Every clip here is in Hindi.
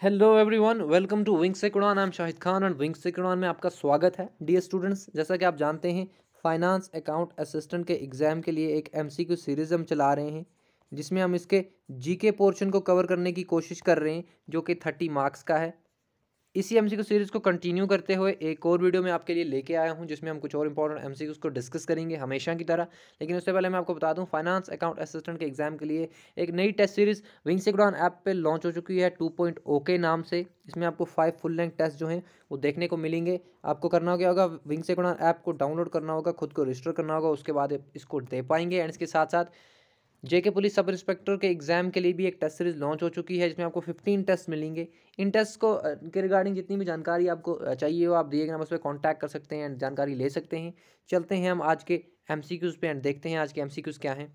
Hello everyone, welcome to Wings से उड़ान। आई एम शाहिद खान और विंग्स से उड़ान में आपका स्वागत है। डियर स्टूडेंट्स, जैसा कि आप जानते हैं, फाइनेंस अकाउंट असिस्टेंट के एग्ज़ाम के लिए एक एमसीक्यू सीरीज़ हम चला रहे हैं, जिसमें हम इसके जीके पोर्शन को कवर करने की कोशिश कर रहे हैं, जो कि 30 मार्क्स का है। इसी एमसीक्यू सीरीज़ को कंटिन्यू करते हुए एक और वीडियो मैं आपके लिए लेके आया हूं, जिसमें हम कुछ और इंपॉर्टेंट एमसीक्यूज़ को डिस्कस करेंगे हमेशा की तरह। लेकिन उससे पहले मैं आपको बता दूं, फाइनेंस अकाउंट असिस्टेंट के एग्जाम के लिए एक नई टेस्ट सीरीज़ विंग्स से उड़ान ऐप पे लॉन्च हो चुकी है 2.0 के नाम से। इसमें आपको 5 फुल लेंथ टेस्ट जो हैं वो देखने को मिलेंगे। आपको करना क्या होगा, विंग्स से उड़ान ऐप को डाउनलोड करना होगा, खुद को रजिस्टर करना होगा, उसके बाद इसको दे पाएंगे। एंड इसके साथ साथ जेके पुलिस सब इंस्पेक्टर के एग्जाम के लिए भी एक टेस्ट सीरीज लॉन्च हो चुकी है, जिसमें आपको 15 टेस्ट मिलेंगे। इन टेस्ट को के रिगार्डिंग जितनी भी जानकारी आपको चाहिए हो, आप दिए गए नंबर पर कांटेक्ट कर सकते हैं एंड जानकारी ले सकते हैं। चलते हैं हम आज के एमसीक्यूज पे एंड देखते हैं आज के एमसीक्यूज क्या हैं।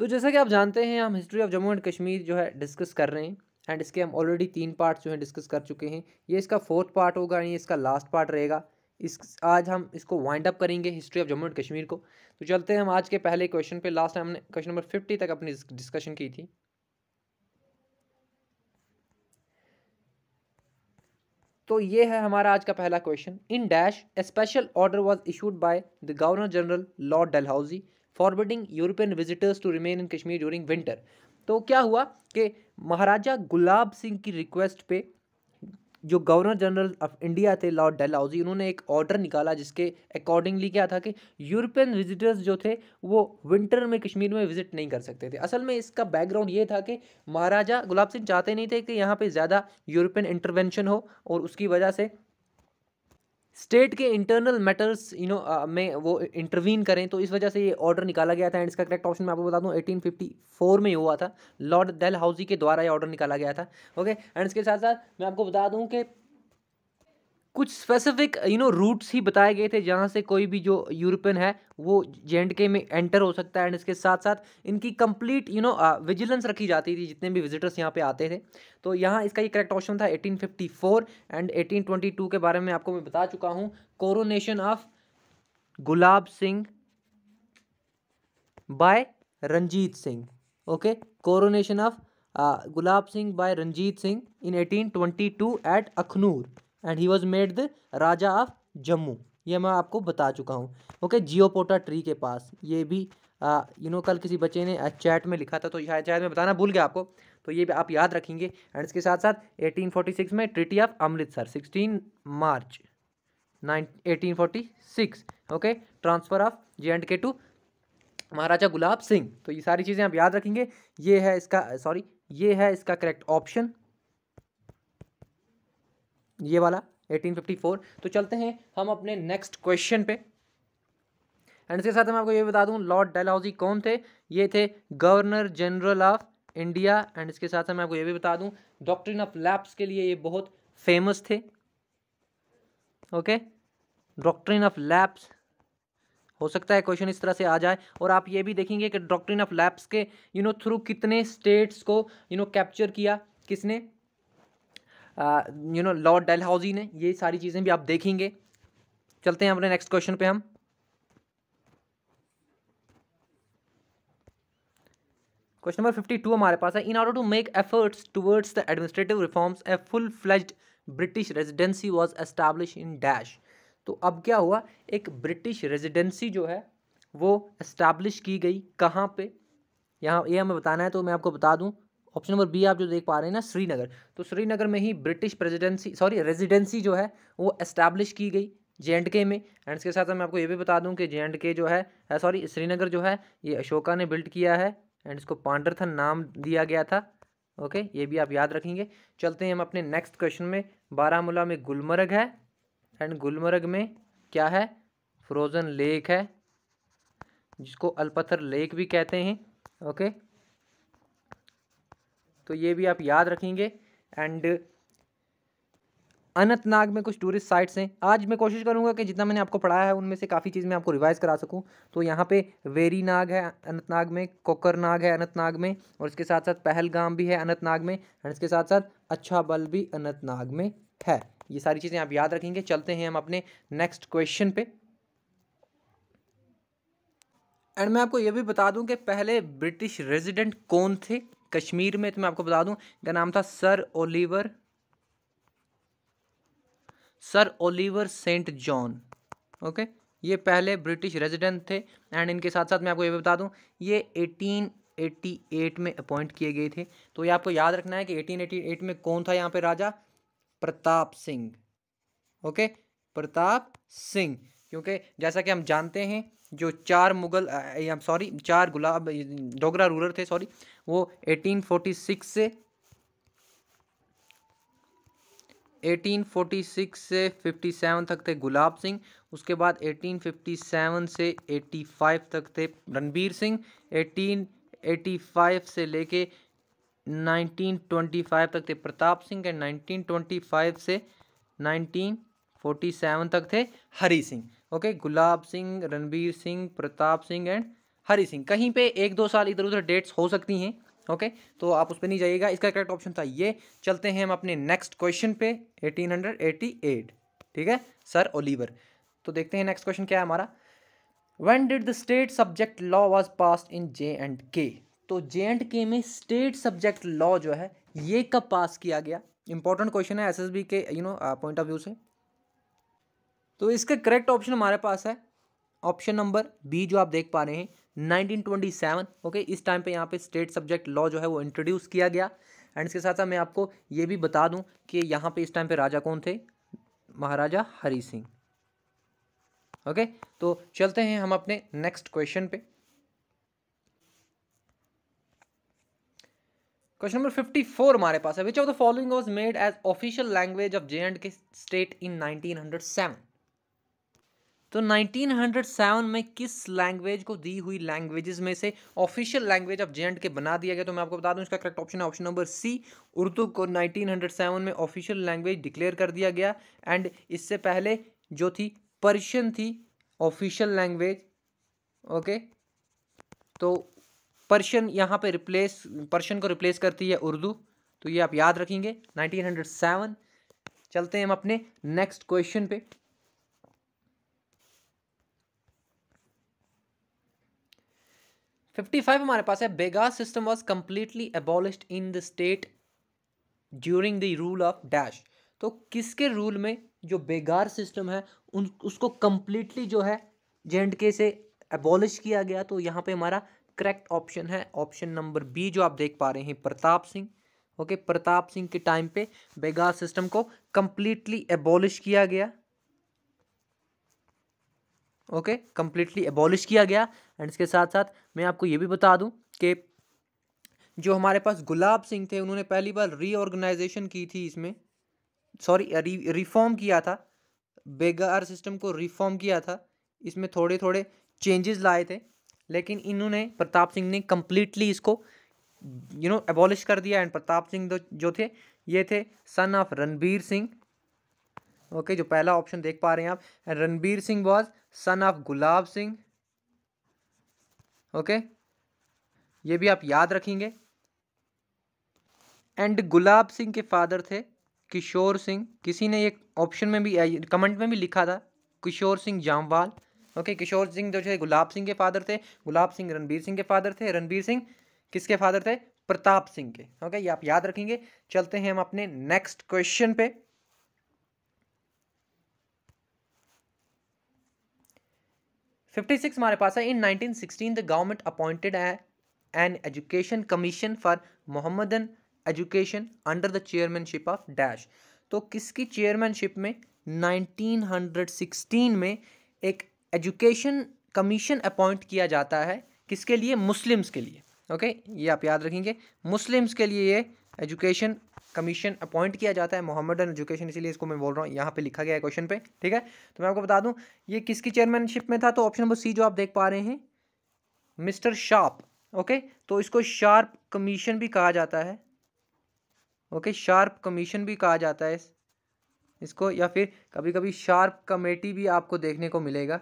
तो जैसा कि आप जानते हैं, हम history of Jammu and Kashmir जो है डिस्कस कर रहे हैं। एंड इसके हम ऑलरेडी 3 पार्ट्स जो है डिस्कस कर चुके हैं। ये इसका 4th पार्ट होगा, ये इसका लास्ट पार्ट रहेगा। आज हम इसको वाइंड अप करेंगे history of Jammu and Kashmir को। तो चलते हैं हम आज के पहले क्वेश्चन पे। लास्ट टाइम हमने क्वेश्चन नंबर 50 तक अपनी डिस्कशन की थी। तो ये है हमारा आज का पहला question. In dash a special order was issued by the governor general lord Dalhousie forbidding European visitors to remain in Kashmir during winter. तो क्या हुआ कि महाराजा गुलाब सिंह की रिक्वेस्ट पे जो गवर्नर जनरल ऑफ इंडिया थे लॉर्ड डलहौजी, उन्होंने एक ऑर्डर निकाला जिसके अकॉर्डिंगली क्या था कि यूरोपियन विजिटर्स जो थे वो विंटर में कश्मीर में विजिट नहीं कर सकते थे। असल में इसका बैकग्राउंड ये था कि महाराजा गुलाब सिंह चाहते नहीं थे कि यहाँ पे ज़्यादा यूरोपियन इंटरवेंशन हो, और उसकी वजह से स्टेट के इंटरनल मैटर्स में वो इंटरवीन करें। तो इस वजह से ये ऑर्डर निकाला गया था। एंड इसका करेक्ट ऑप्शन मैं आपको बता दूं 1854 में हुआ था, लॉर्ड डलहौजी के द्वारा ये ऑर्डर निकाला गया था। ओके, एंड इसके साथ साथ मैं आपको बता दूं कि कुछ स्पेसिफिक रूट्स ही बताए गए थे जहाँ से कोई भी जो यूरोपियन है वो JNK में एंटर हो सकता है। एंड इसके साथ साथ इनकी कंप्लीट विजिलेंस रखी जाती थी जितने भी विजिटर्स यहाँ पे आते थे। तो यहाँ इसका ये करेक्ट ऑप्शन था 1854। एंड 1822 के बारे में आपको मैं बता चुका हूँ, coronation of Gulab Singh by Ranjit Singh. Okay, coronation of Gulab Singh by Ranjit Singh in 1822 at Akhnoor, and he was made the raja of Jammu. ये मैं आपको बता चुका हूँ। ओके, जियोपोटा ट्री के पास। ये भी कल किसी बच्चे ने चैट में लिखा था, तो शायद मैं बताना भूल गया आपको, तो ये भी आप याद रखेंगे। एंड इसके साथ साथ 1846 में treaty of Amritsar 16 March 1846। Okay, transfer of JNK to Maharaja Gulab Singh. तो ये सारी चीज़ें आप याद रखेंगे। ये है इसका करेक्ट ऑप्शन, ये वाला 1854। तो चलते हैं हम अपने नेक्स्ट क्वेश्चन पे। एंड इसके साथ मैं आपको ये बता दूं, लॉर्ड डलहौजी कौन थे। ये थे governor general of India. And इसके साथ मैं आपको ये भी बता दूं, डॉक्ट्रिन ऑफ लैप्स के लिए ये बहुत फेमस थे। ओके, डॉक्ट्रिन ऑफ लैप्स, हो सकता है क्वेश्चन इस तरह से आ जाए। और आप ये भी देखेंगे कि डॉक्ट्रिन ऑफ लैप्स के थ्रू कितने स्टेट्स को कैप्चर किया, किसने, लॉर्ड डलहौजी ने। ये सारी चीज़ें भी आप देखेंगे। चलते हैं अपने नेक्स्ट क्वेश्चन पे हम। क्वेश्चन नंबर 52 हमारे पास है। In order to make efforts towards the administrative reforms a full fledged British residency was establish in dash. तो अब क्या हुआ, एक ब्रिटिश रेजिडेंसी जो है वो एस्टैब्लिश की गई कहाँ पे, यहाँ ये हमें बताना है। तो मैं आपको बता दूं, ऑप्शन नंबर बी आप जो देख पा रहे हैं ना, श्रीनगर। तो श्रीनगर में ही ब्रिटिश रेजिडेंसी जो है वो एस्टैब्लिश की गई JNK में। एंड इसके साथ मैं आपको ये भी बता दूं कि JNK जो है श्रीनगर जो है ये अशोका ने बिल्ड किया है। एंड इसको पांडरथन नाम दिया गया था। ओके, ये भी आप याद रखेंगे। चलते हैं हम अपने नेक्स्ट क्वेश्चन में। बारामूला में गुलमर्ग है, एंड गुलमर्ग में क्या है, फ्रोजन लेक है, जिसको अलपत्थर लेक भी कहते हैं। ओके, तो ये भी आप याद रखेंगे। एंड अनंतनाग में कुछ टूरिस्ट साइट्स हैं। आज मैं कोशिश करूंगा कि जितना मैंने आपको पढ़ाया है उनमें से काफ़ी चीज़ मैं आपको रिवाइज करा सकूं। तो यहाँ पे वेरी नाग है अनंतनाग में, कोकरनाग है अनंतनाग में, और इसके साथ साथ पहलगाम भी है अनंतनाग में, और इसके साथ साथ अच्छा बल भी अनंतनाग में है। ये सारी चीज़ें आप याद रखेंगे। चलते हैं हम अपने नेक्स्ट क्वेश्चन पे। एंड मैं आपको ये भी बता दूं कि पहले ब्रिटिश रेजिडेंट कौन थे कश्मीर में, तो मैं आपको बता दूं इनका नाम था sir Oliver St John. Okay, ये पहले ब्रिटिश रेजिडेंट थे। एंड इनके साथ साथ मैं आपको ये भी बता दूं ये 1888 में अपॉइंट किए गए थे। तो ये आपको याद रखना है कि 1888 में कौन था यहाँ पे राजा? प्रताप सिंह। ओके, प्रताप सिंह। क्योंकि जैसा कि हम जानते हैं जो चार मुगल चार गुलाब डोगरा रूलर थे, वो 1846 से 57 तक थे गुलाब सिंह। उसके बाद 1857 से 85 तक थे रणबीर सिंह। 1885 से लेके 1925 तक थे प्रताप सिंह। एंड 1925 से 1947 तक थे हरी सिंह। Okay, Gulab Singh, Ranbir Singh, Pratap Singh and Hari Singh. कहीं पे एक दो साल इधर उधर डेट्स हो सकती हैं। ओके, तो आप उस पर नहीं जाइएगा। इसका करेक्ट ऑप्शन था ये। चलते हैं हम अपने नेक्स्ट क्वेश्चन पे, 1888। ठीक है, सर ओलिवर। तो देखते हैं नेक्स्ट क्वेश्चन क्या है हमारा। When did the state subject law was passed in J&K? तो J&K में स्टेट सब्जेक्ट लॉ जो है ये कब पास किया गया? इंपॉर्टेंट क्वेश्चन है SSB के पॉइंट ऑफ व्यू से। तो इसका करेक्ट ऑप्शन हमारे पास है ऑप्शन नंबर बी, जो आप देख पा रहे हैं, 1927। ओके, इस टाइम पे यहाँ पे स्टेट सब्जेक्ट लॉ जो है वो इंट्रोड्यूस किया गया। एंड इसके साथ साथ मैं आपको ये भी बता दूं कि यहाँ पे इस टाइम पे राजा कौन थे? महाराजा हरी सिंह। ओके, तो चलते हैं हम अपने नेक्स्ट क्वेश्चन पे। क्वेश्चन नंबर 54 हमारे पास है। Which of the following was made as official language of J&K state in 1907? तो 1907 में किस लैंग्वेज को दी हुई लैंग्वेजेस में से ऑफिशियल लैंग्वेज ऑफ J&K बना दिया गया? तो मैं आपको बता दूं इसका करेक्ट ऑप्शन है ऑप्शन नंबर सी। उर्दू को 1907 में ऑफिशियल लैंग्वेज डिक्लेयर कर दिया गया। एंड इससे पहले जो थी पर्शियन थी ऑफिशियल लैंग्वेज। ओके, तो पर्शियन यहाँ पे पर्शियन को रिप्लेस करती है उर्दू। तो ये आप याद रखेंगे 1907। चलते हैं हम अपने नेक्स्ट क्वेश्चन पे। 55 हमारे पास है। Begar system was completely abolished in the state during the rule of dash. तो किसके रूल में जो बेगार सिस्टम है उसको कंप्लीटली जो है J&K से एबॉलिश किया गया? तो यहाँ पे हमारा करेक्ट ऑप्शन है ऑप्शन नंबर बी, जो आप देख पा रहे हैं, प्रताप सिंह। ओके, प्रताप सिंह के टाइम पे बेगार सिस्टम को कंप्लीटली एबॉलिश किया गया। ओके, कंप्लीटली एबॉलिश किया गया। एंड इसके साथ साथ मैं आपको ये भी बता दूं कि जो हमारे पास गुलाब सिंह थे उन्होंने पहली बार रीऑर्गेनाइजेशन की थी इसमें, रिफॉर्म किया था, बेगार सिस्टम को रिफॉर्म किया था। इसमें थोड़े थोड़े चेंजेस लाए थे, लेकिन इन्होंने प्रताप सिंह ने कंप्लीटली इसको एबॉलिश कर दिया। एंड प्रताप सिंह जो थे ये थे son of Ranbir Singh. Okay, जो पहला ऑप्शन देख पा रहे हैं आप, Ranbir Singh was son of Gulab Singh. Okay, ये भी आप याद रखेंगे। एंड गुलाब सिंह के फादर थे किशोर सिंह। किसी ने ये ऑप्शन में भी कमेंट में भी लिखा था किशोर सिंह जामवाल। ओके, किशोर सिंह जो है गुलाब सिंह के फादर थे, गुलाब सिंह रणबीर सिंह के फादर थे, रणबीर सिंह किसके फादर थे? प्रताप सिंह के। ओके, ये आप याद रखेंगे। चलते हैं हम अपने नेक्स्ट क्वेश्चन पे। 56 हमारे पास है। इन 1916 the government appointed an education commission for Mohammedan education under the chairmanship of dash. तो किसकी चेयरमैनशिप में 1916 में एक एजुकेशन कमीशन अपॉइंट किया जाता है? किसके लिए? मुस्लिम्स के लिए। ओके, ये आप याद रखेंगे, मुस्लिम्स के लिए ये एजुकेशन कमीशन अपॉइंट किया जाता है, मोहम्मदन एजुकेशन, इसीलिए इसको मैं बोल रहा हूँ, यहाँ पे लिखा गया है क्वेश्चन पे। ठीक है, तो मैं आपको बता दूं ये किसकी चेयरमैनशिप में था? तो ऑप्शन नंबर सी, जो आप देख पा रहे हैं, मिस्टर शार्प। ओके, तो इसको शार्प कमीशन भी कहा जाता है। ओके, शार्प कमीशन भी कहा जाता है इसको, या फिर कभी कभी शार्प कमेटी भी आपको देखने को मिलेगा।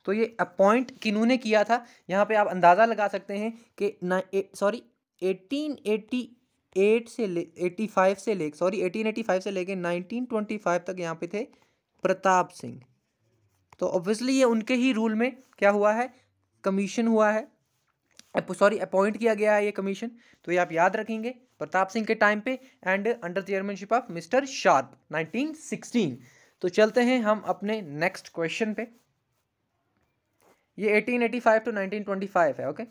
तो ये अपॉइंट किन्होंने किया था? यहाँ पे आप अंदाजा लगा सकते हैं कि 1885 से लेके 1925 तक यहाँ पे थे प्रताप सिंह। तो ऑब्वियसली ये उनके ही रूल में क्या हुआ है? कमीशन हुआ है। सॉरी अपॉइंट किया गया है ये कमीशन, तो ये आप याद रखेंगे प्रताप सिंह के टाइम पे and under chairmanship of mister sharp 1916। तो चलते हैं हम अपने नेक्स्ट क्वेश्चन पे। ये 1885 टू 1925 है। ओके,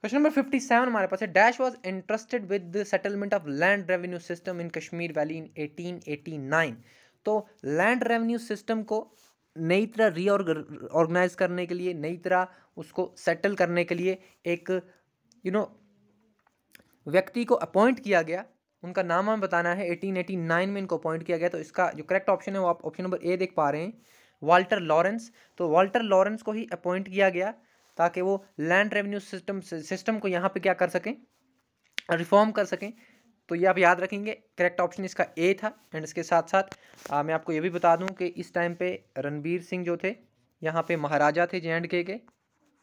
क्वेश्चन नंबर 57 हमारे पास है, dash was interested with the settlement of land revenue system in Kashmir valley in 1889। तो लैंड रेवेन्यू सिस्टम को नई तरह रीऑर्गेनाइज करने के लिए, नई तरह उसको सेटल करने के लिए एक व्यक्ति को अपॉइंट किया गया। उनका नाम हमें बताना है। 1889 में इनको अपॉइंट किया गया। तो इसका जो करेक्ट ऑप्शन है वो आप ऑप्शन नंबर ए देख पा रहे हैं, वाल्टर लॉरेंस। तो वाल्टर लॉरेंस को ही अपॉइंट किया गया ताकि वो लैंड रेवेन्यू सिस्टम को यहाँ पे क्या कर सकें, रिफॉर्म कर सकें। तो ये आप याद रखेंगे, करेक्ट ऑप्शन इसका ए था। एंड इसके साथ साथ मैं आपको ये भी बता दूं कि इस टाइम पे रणबीर सिंह जो थे यहाँ पे महाराजा थे JNK के।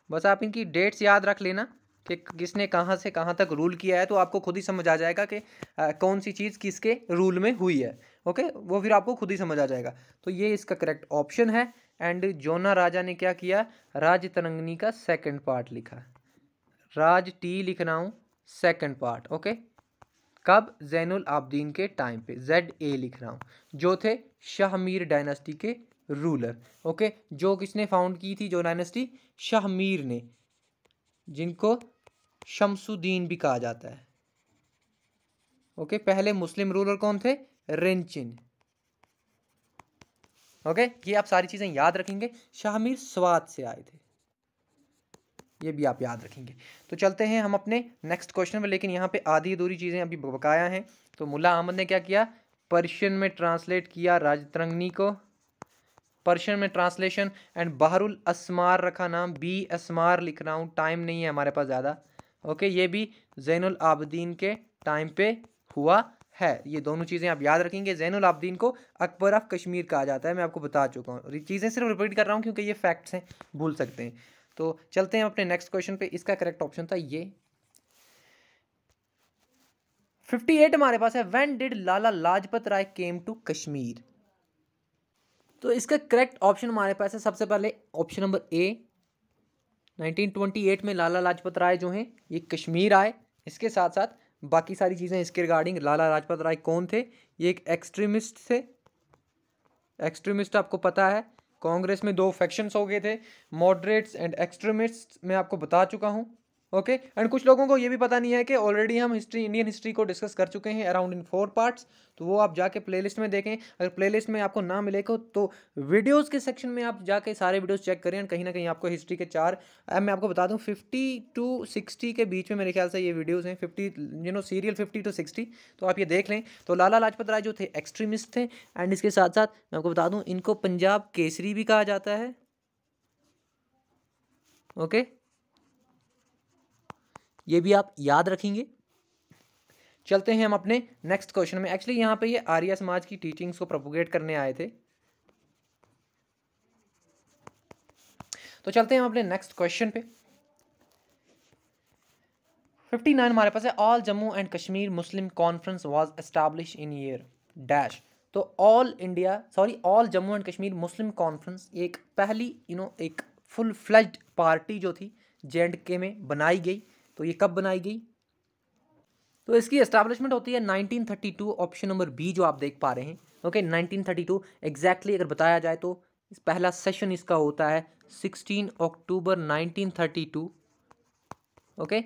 बस आप इनकी डेट्स याद रख लेना कि किसने कहाँ से कहाँ तक रूल किया है, तो आपको खुद ही समझ आ जाएगा कि कौन सी चीज़ किसके रूल में हुई है। ओके, वो फिर आपको खुद ही समझ आ जाएगा। तो ये इसका करेक्ट ऑप्शन है। एंड जोना राजा ने क्या किया, राज तरंगनी का सेकंड पार्ट लिखा। राज टी लिख रहा हूँ, सेकंड पार्ट। ओके, कब, जैनुल आबदीन के टाइम पे, ZA लिख रहा हूँ, जो थे शाहमीर डायनेस्टी के रूलर। ओके, जो किसने फाउंड की थी जो डायनेस्टी, शाहमीर ने, जिनको शमसुद्दीन भी कहा जाता है। ओके, पहले मुस्लिम रूलर कौन थे, रेंचिन। ओके, ये आप सारी चीजें याद रखेंगे। शाहमीर स्वात से आए थे, ये भी आप याद रखेंगे। तो चलते हैं हम अपने नेक्स्ट क्वेश्चन में, लेकिन यहाँ पे आधी अधूरी चीज़ें अभी बकाया हैं। तो मुल्ला अहमद ने क्या किया, पर्शियन में ट्रांसलेट किया राजतरंगिनी को, पर्शियन में ट्रांसलेशन। एंड बहरुल अस्मार रखा नाम, बी अस्मार लिख रहा हूँ, टाइम नहीं है हमारे पास ज़्यादा। ओके, ये भी जैनुल आबदीन के टाइम पे हुआ है। ये दोनों चीज़ें आप याद रखेंगे। जैनुल आबदीन को अकबर ऑफ कश्मीर कहा जाता है, मैं आपको बता चुका हूँ। चीज़ें सिर्फ रिपीट कर रहा हूँ क्योंकि ये फैक्ट्स हैं, भूल सकते हैं। तो चलते हैं अपने नेक्स्ट क्वेश्चन पे। इसका करेक्ट ऑप्शन था ये 58 हमारे पास है, when did Lala Lajpat Rai came to Kashmir. तो इसका करेक्ट ऑप्शन हमारे पास है सबसे पहले ऑप्शन नंबर ए, 1928 में लाला लाजपत राय जो हैं ये कश्मीर आए। इसके साथ साथ बाकी सारी चीज़ें इसके रिगार्डिंग, लाला लाजपत राय कौन थे, ये एक एक्सट्रीमिस्ट थे। एक्सट्रीमिस्ट आपको पता है, कांग्रेस में 2 फैक्शंस हो गए थे, मॉडरेट्स एंड एक्सट्रीमिस्ट, मैं आपको बता चुका हूँ। ओके, एंड कुछ लोगों को ये भी पता नहीं है कि ऑलरेडी हम हिस्ट्री, इंडियन हिस्ट्री को डिस्कस कर चुके हैं अराउंड इन 4 पार्ट्स। तो वो आप जाके प्लेलिस्ट में देखें। अगर प्लेलिस्ट में आपको ना मिले तो वीडियोस के सेक्शन में आप जाके सारे वीडियोस चेक करें। कहीं ना कहीं आपको हिस्ट्री के 4, मैं आपको बता दूं 50 टू 60 के बीच में मेरे ख्याल से ये वीडियोस हैं, 50 सीरियल 50 टू 60। तो आप ये देख लें। तो लाला लाजपत राय जो थे एक्सट्रीमिस्ट थे। एंड इसके साथ साथ मैं आपको बता दूं इनको पंजाब केसरी भी कहा जाता है। ओके, ये भी आप याद रखेंगे। चलते हैं हम अपने नेक्स्ट क्वेश्चन में। एक्चुअली यहाँ पे ये आर्य समाज की टीचिंग्स को प्रोपोगेट करने आए थे। तो चलते हैं हम अपने नेक्स्ट क्वेश्चन पे। 59 हमारे पास है, all Jammu and Kashmir Muslim conference was establish in year dash. तो all Jammu and Kashmir Muslim conference एक पहली एक फुल फ्लेज्ड पार्टी जो थी JNK में बनाई गई। तो ये कब बनाई गई, तो इसकी एस्टैब्लिशमेंट होती है 1932, ऑप्शन नंबर बी जो आप देख पा रहे हैं। ओके, 1932 एग्जैक्टली अगर बताया जाए तो इस पहला सेशन इसका होता है 16 अक्टूबर 1932। ओके,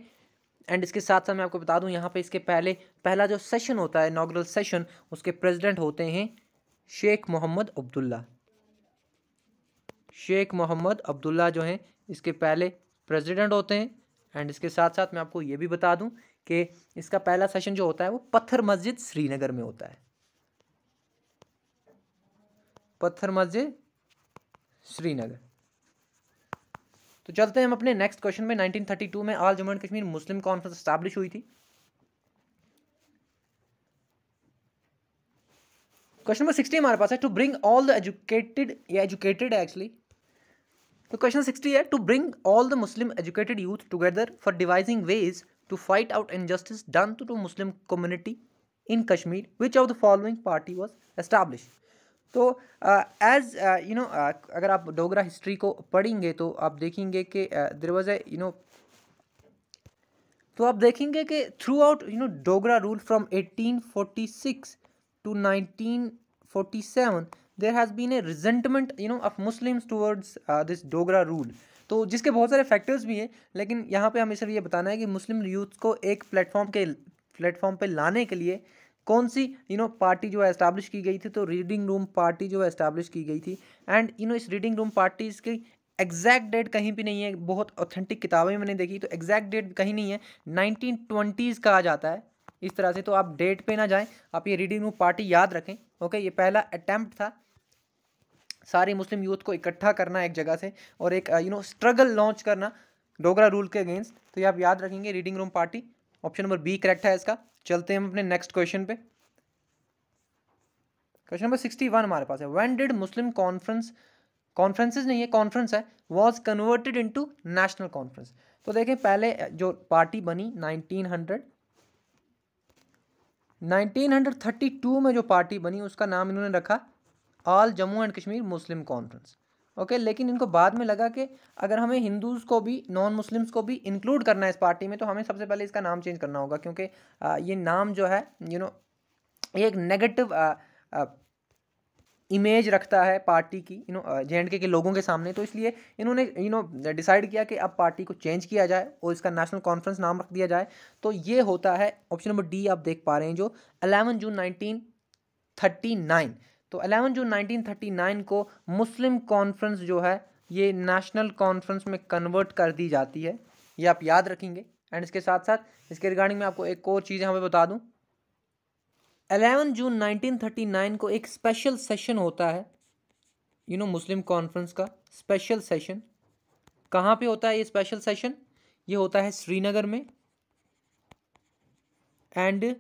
एंड इसके साथ साथ मैं आपको बता दूं यहाँ पे इसके पहला जो सेशन होता है, इनॉग्रल सेशन, उसके प्रेसिडेंट होते हैं शेख मोहम्मद अब्दुल्ला। शेख मोहम्मद अब्दुल्ला जो हैं इसके पहले प्रेसिडेंट होते हैं। एंड इसके साथ साथ मैं आपको ये भी बता दूं कि इसका पहला सेशन जो होता है वो पत्थर मस्जिद श्रीनगर में होता है। पत्थर मस्जिद श्रीनगर। तो चलते हैं हम अपने नेक्स्ट क्वेश्चन में। 1932 में all Jammu and Kashmir Muslim conference establish हुई थी। क्वेश्चन नंबर 60 हमारे पास है, to bring all the educated actually. तो क्वेश्चन 60 है, to bring all the Muslim educated youth together for devising ways to fight out injustice done to Muslim community in Kashmir, which of the following party was establish. तो एज अगर आप डोगरा हिस्ट्री को पढ़ेंगे तो आप देखेंगे कि देयर वाज ए तो आप देखेंगे कि throughout Dogra rule from 1846 to 1947 there has been a resentment of Muslims towards this Dogra rule. तो जिसके बहुत सारे फैक्टर्स भी हैं, लेकिन यहाँ पे हमें सिर्फ ये बताना है कि मुस्लिम यूथ को एक प्लेटफॉर्म पे लाने के लिए कौन सी पार्टी जो है एस्टैब्लिश की गई थी। तो रीडिंग रूम पार्टी जो है एस्टैब्लिश की गई थी। एंड इस रीडिंग रूम पार्टी की एग्जैक्ट डेट कहीं भी नहीं है, बहुत ऑथेंटिक किताबें मैंने देखी तो एग्जैक्ट डेट कहीं नहीं है, 1920s कहा जाता है इस तरह से। तो आप डेट पे ना जाएं, आप ये रीडिंग रूम पार्टी याद रखें। ओके, ये पहला अटेम्प्ट था सारे मुस्लिम यूथ को इकट्ठा करना एक जगह से और एक स्ट्रगल लॉन्च करना डोगरा रूल के अगेंस्ट। तो ये आप याद रखेंगे, reading room party. Option number B correct है इसका। चलते हैं हम अपने नेक्स्ट क्वेश्चन पे। क्वेश्चन नंबर 61 हमारे पास है, व्हेन डिड मुस्लिम कॉन्फ्रेंसेस नहीं है, कॉन्फ्रेंस है, was converted into national conference. तो देखें, पहले जो पार्टी बनी 1932 में जो पार्टी बनी उसका नाम इन्होंने रखा all Jammu and Kashmir Muslim conference. Okay, लेकिन इनको बाद में लगा कि अगर हमें हिंदूज़ को भी, नॉन मुस्लिम्स को भी इंक्लूड करना है इस पार्टी में, तो हमें सबसे पहले इसका नाम चेंज करना होगा, क्योंकि ये नाम जो है ये एक नेगेटिव इमेज रखता है पार्टी की JNK के लोगों के सामने। तो इसलिए इन्होंने डिसाइड किया कि अब पार्टी को चेंज किया जाए और इसका नेशनल कॉन्फ्रेंस नाम रख दिया जाए। तो ये होता है ऑप्शन नंबर डी, आप देख पा रहे हैं, जो 11 जून 1939। तो 11 जून 1939 को मुस्लिम कॉन्फ्रेंस जो है ये नेशनल कॉन्फ्रेंस में कन्वर्ट कर दी जाती है। ये आप याद रखेंगे। एंड इसके साथ साथ इसके रिगार्डिंग में आपको एक और चीज़ यहाँ पे बता दूँ, 11 जून 1939 को एक स्पेशल सेशन होता है मुस्लिम कॉन्फ्रेंस का स्पेशल सेशन। कहाँ पे होता है ये स्पेशल सेशन? ये होता है श्रीनगर में। एंड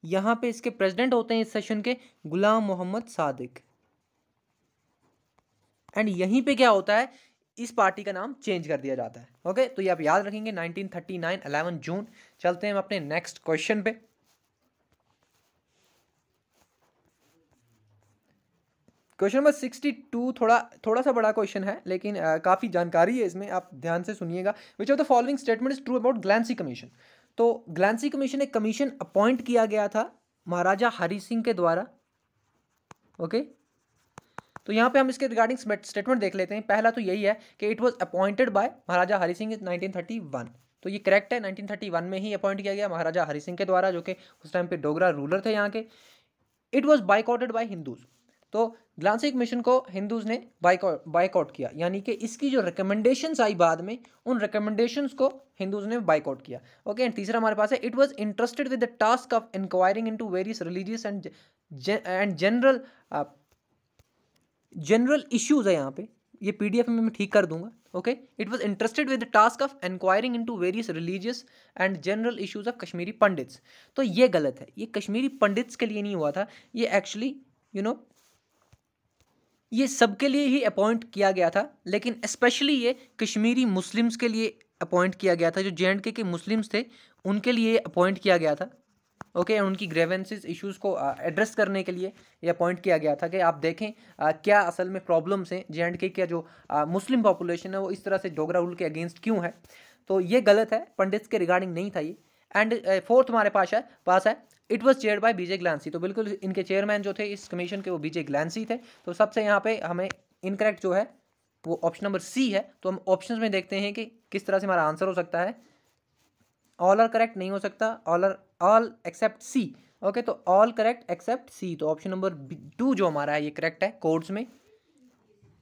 यहाँ पे इसके प्रेसिडेंट होते हैं इस सेशन के गुलाम मोहम्मद सादिक। एंड यहीं पे क्या होता है, इस पार्टी का नाम चेंज कर दिया जाता है। ओके, तो ये आप याद रखेंगे 1939 11 जून। चलते हैं हम अपने नेक्स्ट क्वेश्चन पे। क्वेश्चन नंबर 62 थोड़ा सा बड़ा क्वेश्चन है, लेकिन काफ़ी जानकारी है इसमें, आप ध्यान से सुनिएगा। Which of the following statement is true about Glancy commission? तो ग्लैंसी कमीशन एक कमीशन अपॉइंट किया गया था महाराजा हरि सिंह के द्वारा। ओके, तो यहाँ पे हम इसके रिगार्डिंग स्टेटमेंट देख लेते हैं। पहला तो यही है कि it was appointed by Maharaja Hari Singh 1931। तो ये करेक्ट है, 1931 में ही अपॉइंट किया गया महाराजा हरि सिंह के द्वारा, जो कि उस टाइम पे डोगरा रूलर थे यहाँ के। It was boycotted by Hindus. तो ग्लैंसी कमीशन को हिंदूज ने बाइकआउट किया, यानी कि इसकी जो रिकमेंडेशंस आई बाद में, उन रिकमेंडेशंस को हिंदूज ने बाइकआउट किया। ओके, एंड तीसरा हमारे पास है, it was interested with the task of enquiring into various religious and general issues है यहाँ पे, ये PDF में मैं ठीक कर दूंगा। Okay, it was interested with the task of enquiring into various religious and general issues of Kashmiri pandits. तो ये गलत है, ये कश्मीरी पंडित्स के लिए नहीं हुआ था, ये एक्चुअली ये सबके लिए ही अपॉइंट किया गया था, लेकिन स्पेशली ये कश्मीरी मुस्लिम्स के लिए अपॉइंट किया गया था। जो JNK के मुस्लिम्स थे उनके लिए अपॉइंट किया गया था। ओके, उनकी ग्रेवेंसेस इश्यूज को एड्रेस करने के लिए ये अपॉइंट किया गया था कि आप देखें क्या असल में प्रॉब्लम्स हैं, JNK का जो मुस्लिम पॉपुलेशन है वो इस तरह से डोगरा रूल के अगेंस्ट क्यों है। तो ये गलत है, पंडित्स के रिगार्डिंग नहीं था ये। एंड फोर्थ हमारे पास है it was chaired by BJ ग्लैंसी। तो बिल्कुल इनके चेयरमैन जो थे इस कमीशन के वो BJ ग्लैंसी थे। तो सबसे यहाँ पे हमें इनकरेक्ट जो है वो ऑप्शन नंबर C है। तो हम ऑप्शंस में देखते हैं कि किस तरह से हमारा आंसर हो सकता है। ऑल आर करेक्ट नहीं हो सकता, ऑल एक्सेप्ट C। ओके, तो ऑल करेक्ट एक्सेप्ट C। तो ऑप्शन नंबर 2 जो हमारा है ये करेक्ट है कोड्स में,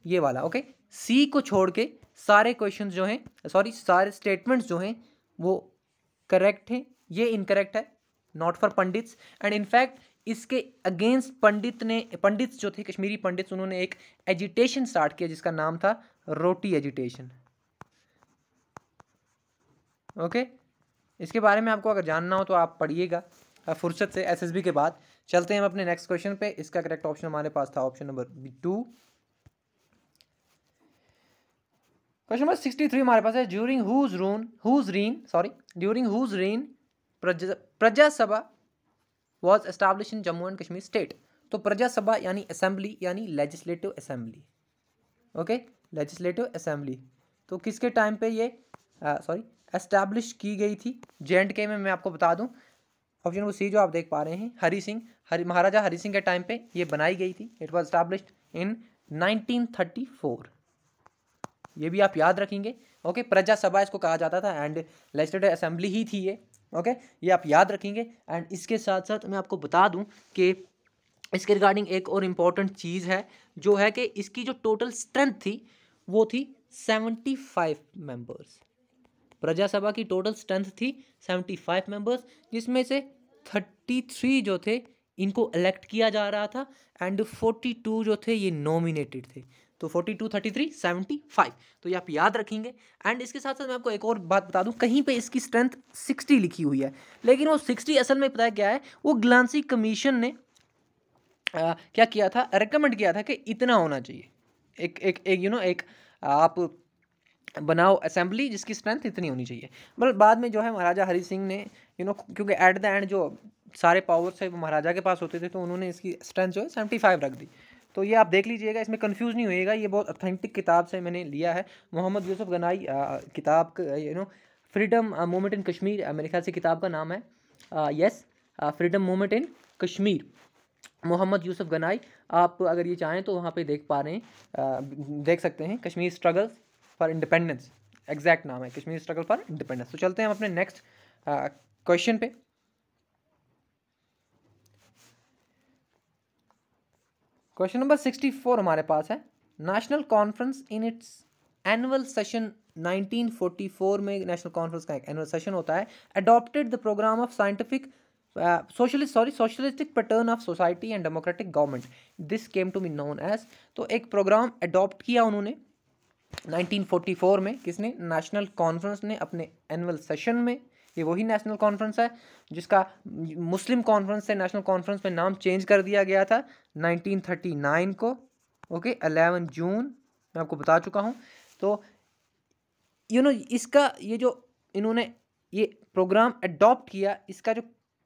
ये वाला। ओके, C को छोड़ के सारे क्वेश्चन जो हैं, सॉरी सारे स्टेटमेंट्स जो हैं वो करेक्ट हैं, ये इनकरेक्ट है, not for pandits. And in fact इसके अगेंस्ट पंडित्स जो थे कश्मीरी पंडित्स, उन्होंने एक एजिटेशन स्टार्ट किया जिसका नाम था रोटी एजिटेशन। ओके, इसके बारे में आपको अगर जानना हो तो आप पढ़िएगा फुर्सत से SSB के बाद। चलते हैं हम अपने नेक्स्ट क्वेश्चन पे। इसका करेक्ट ऑप्शन हमारे पास था ऑप्शन नंबर 2। क्वेश्चन नंबर 63 हमारे पास है, ड्यूरिंग हुज रेन प्रजा सभा was establish in Jammu and Kashmir state. तो प्रजा सभा यानी असेंबली यानी legislative assembly, okay, legislative assembly. तो किसके टाइम पे ये एस्टैब्लिश की गई थी J&K में? मैं आपको बता दूं, ऑप्शन नंबर सी जो आप देख पा रहे हैं, महाराजा हरि सिंह के टाइम पे ये बनाई गई थी। It was established in 1934। ये भी आप याद रखेंगे, ओके। प्रजा सभा इसको कहा जाता था एंड लेजिस्लेटिव असेंबली ही थी ये, ओके। ये आप याद रखेंगे। एंड इसके साथ साथ मैं आपको बता दूं कि इसके रिगार्डिंग एक और इम्पॉर्टेंट चीज़ है, जो है कि इसकी जो टोटल स्ट्रेंथ थी वो थी 75 मेंबर्स। प्रजा सभा की टोटल स्ट्रेंथ थी 75 मेंबर्स, जिसमें से 33 जो थे इनको इलेक्ट किया जा रहा था एंड 42 जो थे ये नॉमिनेटेड थे। तो 42, 33, 75, तो ये आप याद रखेंगे। एंड इसके साथ साथ मैं आपको एक और बात बता दूं, कहीं पे इसकी स्ट्रेंथ 60 लिखी हुई है, लेकिन वो 60 असल में पता है क्या है, वो ग्लांसी कमीशन ने क्या किया था, रेकमेंड किया था कि इतना होना चाहिए। एक आप बनाओ असेंबली जिसकी स्ट्रेंथ इतनी होनी चाहिए। मतलब बाद में जो है महाराजा हरि सिंह ने क्योंकि एट द एंड जो सारे पावर्स है वो महाराजा के पास होते थे, तो उन्होंने इसकी स्ट्रेंथ जो है 75 रख दी। तो ये आप देख लीजिएगा, इसमें कंफ्यूज नहीं होइएगा, ये बहुत ऑथेंटिक किताब से मैंने लिया है, मोहम्मद यूसुफ गनाई किताब फ्रीडम मूवमेंट इन कश्मीर, मेरे ख्याल से किताब का नाम है, yes, freedom movement in Kashmir, Mohammad Yusuf Ganai. आप अगर ये चाहें तो वहाँ पे देख पा रहे हैं, देख सकते हैं, Kashmir struggle for independence, exact नाम है, कश्मीर स्ट्रगल फॉर इंडिपेंडेंस। तो चलते हैं हम अपने नेक्स्ट क्वेश्चन पे। क्वेश्चन नंबर 64 हमारे पास है, national conference in its annual session 1944 में नेशनल कॉन्फ्रेंस का एक एनुअल सेशन होता है, adopted the programme of scientific socialistic pattern of society and democratic government, this came to be known as. तो एक प्रोग्राम अडॉप्ट किया उन्होंने 1944 में, किसने, नेशनल कॉन्फ्रेंस ने अपने एनुअल सेशन में। ये वही नेशनल कॉन्फ्रेंस है जिसका मुस्लिम कॉन्फ्रेंस से नेशनल कॉन्फ्रेंस में नाम चेंज कर दिया गया था 1939 को, ओके, 11 जून, मैं आपको बता चुका हूँ। तो इसका ये जो इन्होंने ये प्रोग्राम अडॉप्ट किया, इसका जो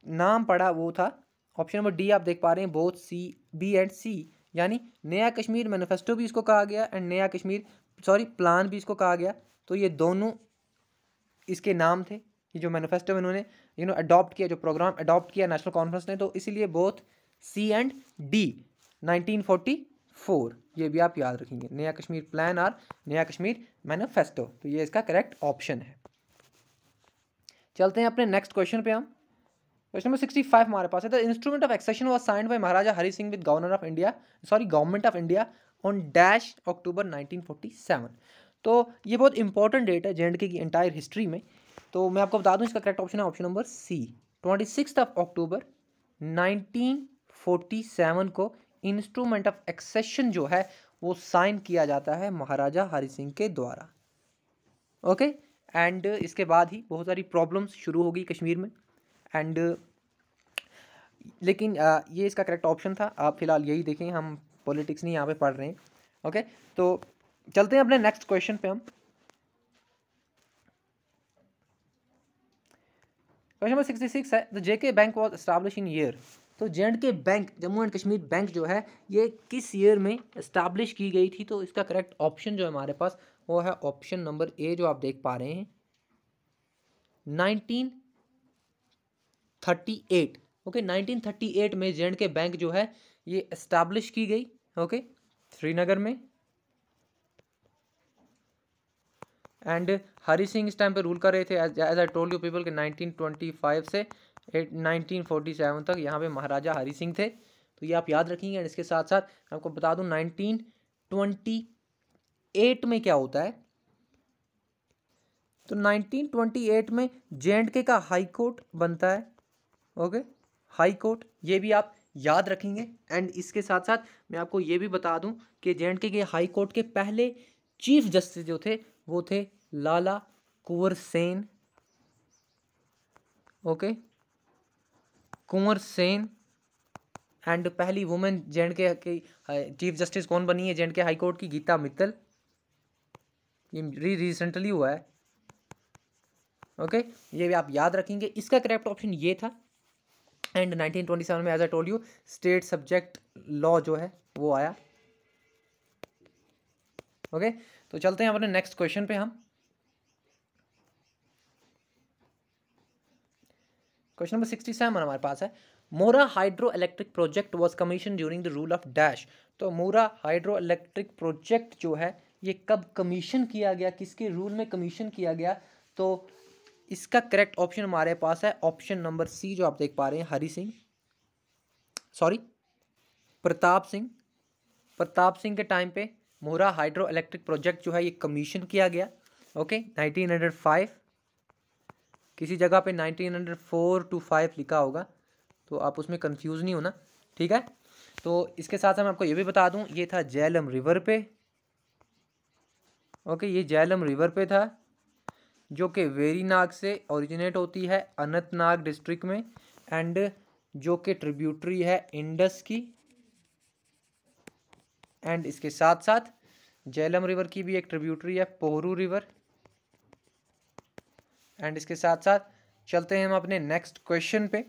नाम पड़ा वो था, ऑप्शन नंबर डी आप देख पा रहे हैं, बोथ सी, बी एंड सी, यानी नया कश्मीर मैनिफेस्टो भी इसको कहा गया एंड नया कश्मीर प्लान भी इसको कहा गया। तो ये दोनों इसके नाम थे, ये जो मैनिफेस्टो इन्होंने अडॉप्ट किया, जो प्रोग्राम अडॉप्ट किया नेशनल कॉन्फ्रेंस ने, तो इसीलिए बोथ सी एंड डी 1944, ये भी आप याद रखेंगे, नया कश्मीर प्लान और नया कश्मीर मैनिफेस्टो, तो ये इसका करेक्ट ऑप्शन है। चलते हैं अपने नेक्स्ट क्वेश्चन पे हम। क्वेश्चन नंबर 65 हमारे पास है, the instrument of accession was signed by Maharaja Hari Singh with government of India on dash October 1947। तो ये बहुत इंपॉर्टेंट डेट है J&K की एंटायर हिस्ट्री में। तो मैं आपको बता दूं, इसका करेक्ट ऑप्शन है ऑप्शन नंबर सी, 26 अक्टूबर 1947 को इंस्ट्रूमेंट ऑफ एक्सेशन जो है वो साइन किया जाता है महाराजा हरि सिंह के द्वारा, ओके। एंड इसके बाद ही बहुत सारी प्रॉब्लम्स शुरू हो गई कश्मीर में, एंड लेकिन ये इसका करेक्ट ऑप्शन था। आप फिलहाल यही देखें, हम पॉलिटिक्स नहीं यहाँ पे पढ़ रहे हैं, ओके। तो चलते हैं अपने नेक्स्ट क्वेश्चन पे हम। क्वेश्चन नंबर 66 है, the JK bank was establish in year. तो J&K bank, Jammu and Kashmir bank जो है, ये किस ईयर में एस्टैब्लिश की गई थी? तो इसका करेक्ट ऑप्शन जो है हमारे पास वो है ऑप्शन नंबर ए, जो आप देख पा रहे हैं, 1938, ओके। 1938 में J&K बैंक जो है ये एस्टैब्लिश की गई, ओके, श्रीनगर में। एंड हरि सिंह इस टाइम पे रूल कर रहे थे, as I told you people के 1925 से 1947 तक यहाँ पे महाराजा हरि सिंह थे। तो ये आप याद रखेंगे। एंड इसके साथ साथ मैं आपको बता दूं 1928 में क्या होता है। तो 1928 में J&K का हाई कोर्ट बनता है, ओके, हाई कोर्ट, ये भी आप याद रखेंगे। एंड इसके साथ साथ मैं आपको ये भी बता दूं कि J&K के हाई कोर्ट के पहले चीफ जस्टिस जो थे वो थे लाला कुंवर सेन, ओके, कुंवर सेन। एंड पहली वुमेन J&K की चीफ जस्टिस कौन बनी है J&K हाई कोर्ट की? गीता मित्तल, ये रिसेंटली हुआ है, ओके। ये भी आप याद रखेंगे। इसका करेक्ट ऑप्शन ये था एंड 1927 में as I told you state subject law जो है वो आया। ओके तो चलते हैं अपने नेक्स्ट क्वेश्चन पे। हम क्वेश्चन नंबर 67 हमारे पास है, मोरा hydro electric project was commission during the rule of dash. तो मोरा हाइड्रो इलेक्ट्रिक प्रोजेक्ट जो है ये कब कमीशन किया गया, किसके रूल में कमीशन किया गया? तो इसका करेक्ट ऑप्शन हमारे पास है ऑप्शन नंबर सी, जो आप देख पा रहे हैं, प्रताप सिंह के टाइम पे मोरा हाइड्रो इलेक्ट्रिक प्रोजेक्ट जो है ये कमीशन किया गया। ओके 1905, किसी जगह पे 1904 to 5 लिखा होगा, तो आप उसमें कंफ्यूज नहीं होना, ठीक है। तो इसके साथ मैं आपको ये भी बता दूं, ये था झेलम रिवर पे। ओके ये झेलम रिवर पे था, जो कि वेरीनाग से ओरिजिनेट होती है अनंतनाग डिस्ट्रिक्ट में, एंड जो कि ट्रिब्यूटरी है इंडस की। एंड इसके साथ साथ झेलम रिवर की भी एक ट्रिब्यूटरी है पोहरू रिवर। एंड इसके साथ साथ चलते हैं हम अपने नेक्स्ट क्वेश्चन पे,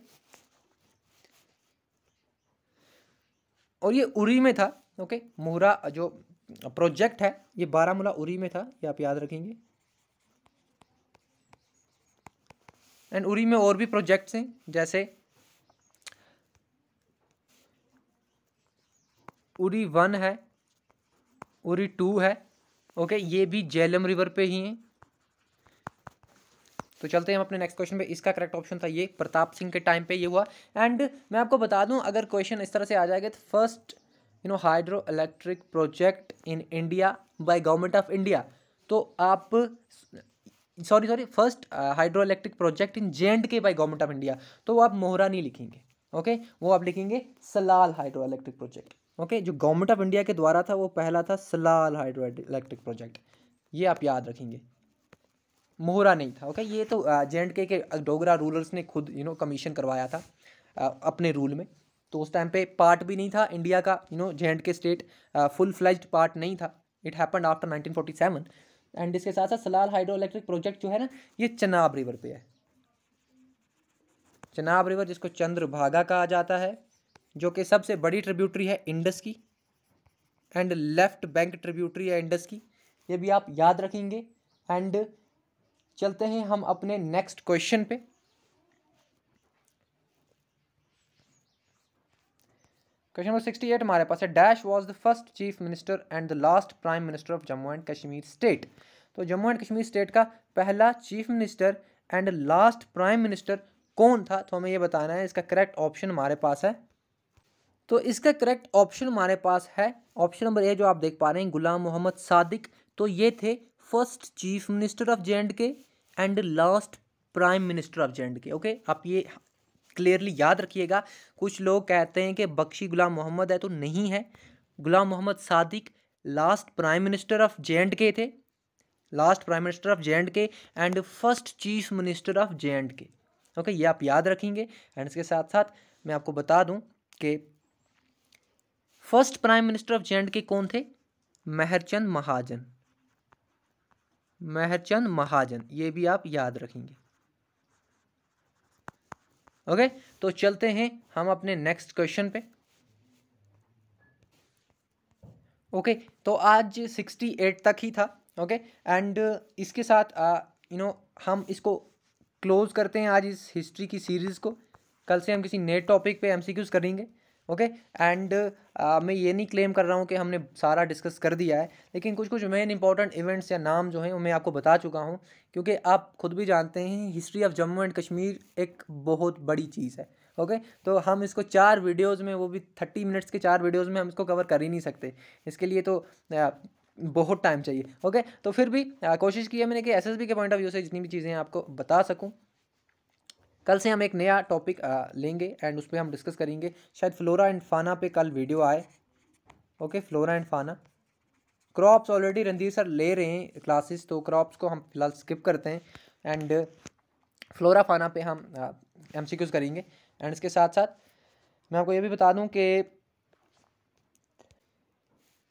और ये उरी में था। ओके मोरा जो प्रोजेक्ट है ये बारामूला उरी में था, ये आप याद रखेंगे। एंड उरी में और भी प्रोजेक्ट्स हैं, जैसे उरी 1 है, उरी 2 है। ओके ये भी झेलम रिवर पे ही हैं। तो चलते हैं हम अपने नेक्स्ट क्वेश्चन पे। इसका करेक्ट ऑप्शन था ये, प्रताप सिंह के टाइम पे ये हुआ। एंड मैं आपको बता दूं, अगर क्वेश्चन इस तरह से आ जाएगा तो first hydro electric project in India by government of India, तो आप sorry first hydro electric project in J&K by government of India, तो वो आप मोहरा नहीं लिखेंगे। ओके वो आप लिखेंगे Salal hydro electric project. Okay जो गवर्नमेंट ऑफ इंडिया के द्वारा था वो पहला था सलाल हाइड्रो इलेक्ट्रिक प्रोजेक्ट, ये आप याद रखेंगे, मोहरा नहीं था। ओके ये तो जे.एंड.के के डोगरा रूलर्स ने खुद कमीशन करवाया था अपने रूल में। तो उस टाइम पे पार्ट भी नहीं था इंडिया का, J&K state full fledged part नहीं था। It happened after 1947। एंड इसके साथ साथ सलाल हाइड्रो इलेक्ट्रिक प्रोजेक्ट जो है ना, ये चनाब रिवर पे है। चनाब रिवर जिसको चंद्रभागा कहा जाता है, जो कि सबसे बड़ी ट्रिब्यूटरी है इंडस की, एंड लेफ्ट बैंक ट्रिब्यूटरी है इंडस की, ये भी आप याद रखेंगे। एंड चलते हैं हम अपने नेक्स्ट क्वेश्चन पे। क्वेश्चन नंबर 68 हमारे पास है, dash was the first chief minister and the last prime minister of Jammu and Kashmir state. तो जम्मू एंड कश्मीर स्टेट का पहला chief minister and last prime minister कौन था? तो हमें ये बताना है। इसका करेक्ट ऑप्शन हमारे पास है, तो इसका करेक्ट ऑप्शन हमारे पास है ऑप्शन नंबर ए, जो आप देख पा रहे हैं, गुलाम मोहम्मद सादिक। तो ये थे first chief minister of J and K and last prime minister of J and K. Okay आप ये क्लियरली याद रखिएगा। कुछ लोग कहते हैं कि बख्शी गुलाम मोहम्मद है, तो नहीं है। Ghulam Mohammad Sadiq last prime minister of J and K थे, last prime minister of J and K and first chief minister of J and K. Okay ये आप याद रखेंगे। एंड इसके साथ साथ मैं आपको बता दूं कि first prime minister of J&K कौन थे? मेहरचंद महाजन, ये भी आप याद रखेंगे। ओके तो चलते हैं हम अपने नेक्स्ट क्वेश्चन पे। ओके तो आज 68 तक ही था। ओके एंड इसके साथ हम इसको क्लोज करते हैं आज इस हिस्ट्री की सीरीज़ को। कल से हम किसी नए टॉपिक पे एमसीक्यूज करेंगे। ओके एंड मैं ये नहीं क्लेम कर रहा हूँ कि हमने सारा डिस्कस कर दिया है, लेकिन कुछ कुछ मेन इंपॉर्टेंट इवेंट्स या नाम जो हैं वो मैं आपको बता चुका हूँ, क्योंकि आप खुद भी जानते हैं history of Jammu and Kashmir एक बहुत बड़ी चीज़ है। ओके तो हम इसको 4 वीडियोज़ में, वो भी 30 मिनट्स के 4 वीडियोज़ में हम इसको कवर कर ही नहीं सकते। इसके लिए तो बहुत टाइम चाहिए। ओके तो फिर भी कोशिश की है मैंने कि एसएसबी के पॉइंट ऑफ व्यू से जितनी भी चीज़ें आपको बता सकूं। कल से हम एक नया टॉपिक लेंगे एंड उस पर हम डिस्कस करेंगे। शायद फ्लोरा एंड फाना पे कल वीडियो आए। ओके फ्लोरा एंड फाना, क्रॉप्स ऑलरेडी रणधीर सर ले रहे हैं क्लासेस, तो क्रॉप्स को हम फिलहाल स्किप करते हैं एंड फ्लोरा फाना पे हम एमसीक्यूज करेंगे। एंड इसके साथ साथ मैं आपको ये भी बता दूं कि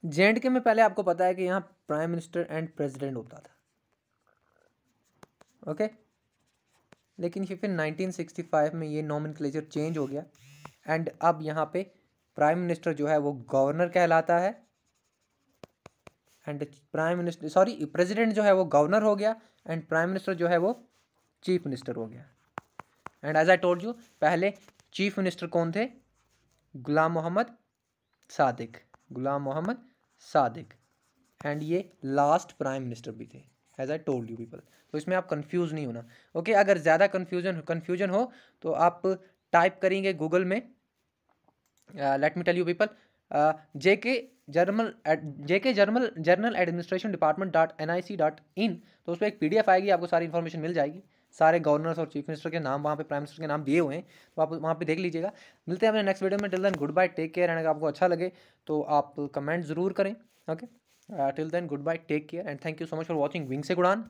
जे.एंड.के में पहले आपको पता है कि यहाँ प्राइम मिनिस्टर एंड प्रेसिडेंट होता था। ओके लेकिन फिर 1965 में ये नॉमेनक्लेचर चेंज हो गया एंड अब यहाँ पे प्राइम मिनिस्टर जो है वो गवर्नर कहलाता है एंड प्रेसिडेंट जो है वो गवर्नर हो गया एंड प्राइम मिनिस्टर जो है वो चीफ मिनिस्टर हो गया। And as I told you, पहले चीफ मिनिस्टर कौन थे? गुलाम मोहम्मद सादिक एंड ये लास्ट प्राइम मिनिस्टर भी थे, as I told you people. तो इसमें आप कंफ्यूज नहीं होना, ओके। अगर ज़्यादा कन्फ्यूजन हो तो आप टाइप करेंगे गूगल में, let me tell you people, JK general administration department .nic.in। तो उसमें एक PDF आएगी, आपको सारी इन्फॉर्मेशन मिल जाएगी, सारे गवर्नर्स और चीफ मिनिस्टर के नाम वहाँ पे, प्राइम मिनिस्टर के नाम दिए हुए हैं, तो आप वहाँ पे देख लीजिएगा। मिलते हैं अपने नेक्स्ट वीडियो में। Till then goodbye, take care. And अगर आपको अच्छा लगे तो आप कमेंट ज़रूर करें, okay. Till then goodbye, take care and thank you so much for watching Wings से उड़ान।